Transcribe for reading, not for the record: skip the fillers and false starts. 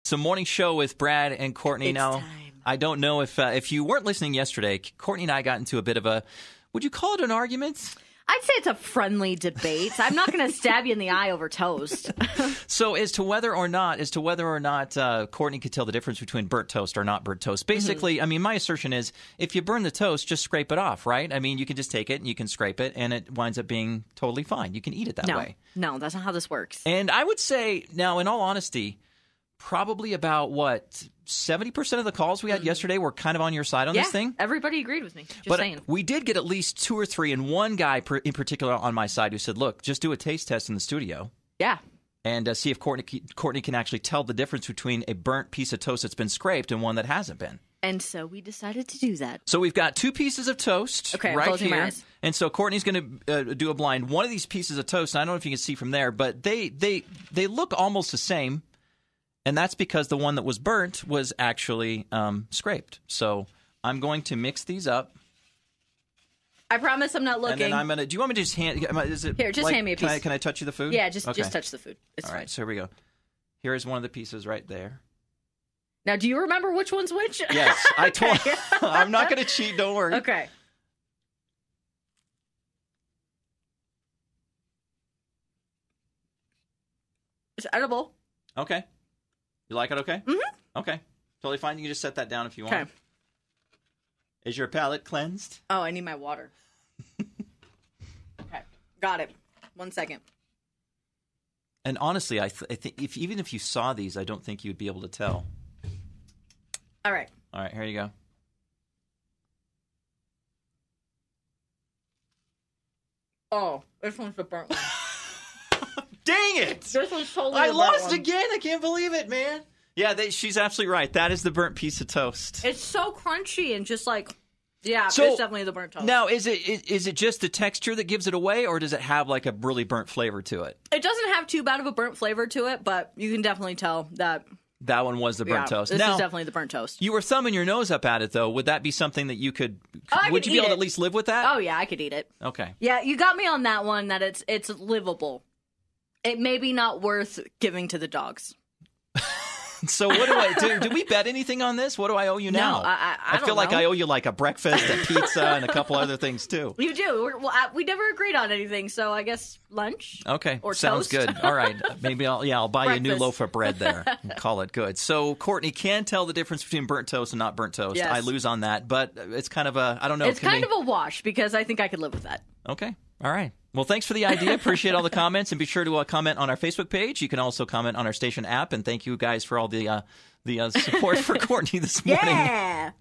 It's a morning show with Brad and Courtney. It's now, time. I don't know if you weren't listening yesterday, Courtney and I got into a bit of a, would you call it an argument? I'd say it's a friendly debate. I'm not going to stab you in the eye over toast. So as to whether or not Courtney could tell the difference between burnt toast or not burnt toast. Basically, I mean, my assertion is if you burn the toast, just scrape it off, right? I mean, you can just take it and you can scrape it and it winds up being totally fine. You can eat it that way. No, that's not how this works. And I would say, now, in all honesty, probably about, 70% of the calls we had yesterday were kind of on your side on this thing? Everybody agreed with me. But saying. we did get at least 2 or 3, and one guy in particular on my side who said, look, just do a taste test in the studio. Yeah. And see if Courtney can actually tell the difference between a burnt piece of toast that's been scraped and one that hasn't been. And so we decided to do that. So we've got 2 pieces of toast right here. My eyes. And so Courtney's going to do a blind. One of these pieces of toast, and I don't know if you can see from there, but they look almost the same. And that's because the one that was burnt was actually scraped. So I'm going to mix these up. I promise I'm not looking. And then I'm going to... Do you want me to just hand... Is it Here, just hand me a piece. Can I touch you the food? Yeah, just touch the food. It's All fine. right, so here we go. Here is one of the pieces right there. Now, do you remember which one's which? Yes, I told... I'm not going to cheat, don't worry. Okay. It's edible. Okay. You like it okay? Mm-hmm. Okay. Totally fine. You can just set that down if you want. Okay. Is your palate cleansed? Oh, I need my water. Okay. Got it. 1 second. And honestly, I think even if you saw these, I don't think you'd be able to tell. All right. All right, here you go. Oh, this one's the burnt one. Dang it! This one's totally I the burnt lost one. again. I can't believe it, man. Yeah, she's absolutely right. That is the burnt piece of toast. It's so crunchy and just like, yeah, So, it's definitely the burnt toast. Now, is it just the texture that gives it away, or does it have like a really burnt flavor to it? It doesn't have too bad of a burnt flavor to it, but you can definitely tell that. That one was the burnt toast. This now, is definitely the burnt toast. You were thumbing your nose up at it, though. Would that be something that you could... would you be able to at least live with that? Oh, yeah, I could eat it. Okay. Yeah, you got me on that one, that it's livable. It may be not worth giving to the dogs. So what do I do? Do we bet anything on this? What do I owe you now? No, I feel don't like know. I owe you like a breakfast, a pizza, and a couple other things too. You do. We never agreed on anything, so I guess lunch. Okay, or sounds toast. good. All right, maybe I'll buy you a new Breakfast. loaf of bread there and call it good. So Courtney can tell the difference between burnt toast and not burnt toast. Yes. I lose on that, but it's kind of I don't know. It's kind of a wash because I think I could live with that. Okay. All right. Well, thanks for the idea. Appreciate all the comments, and be sure to comment on our Facebook page. You can also comment on our station app, and thank you guys for all the support for Courtney this morning. Yeah.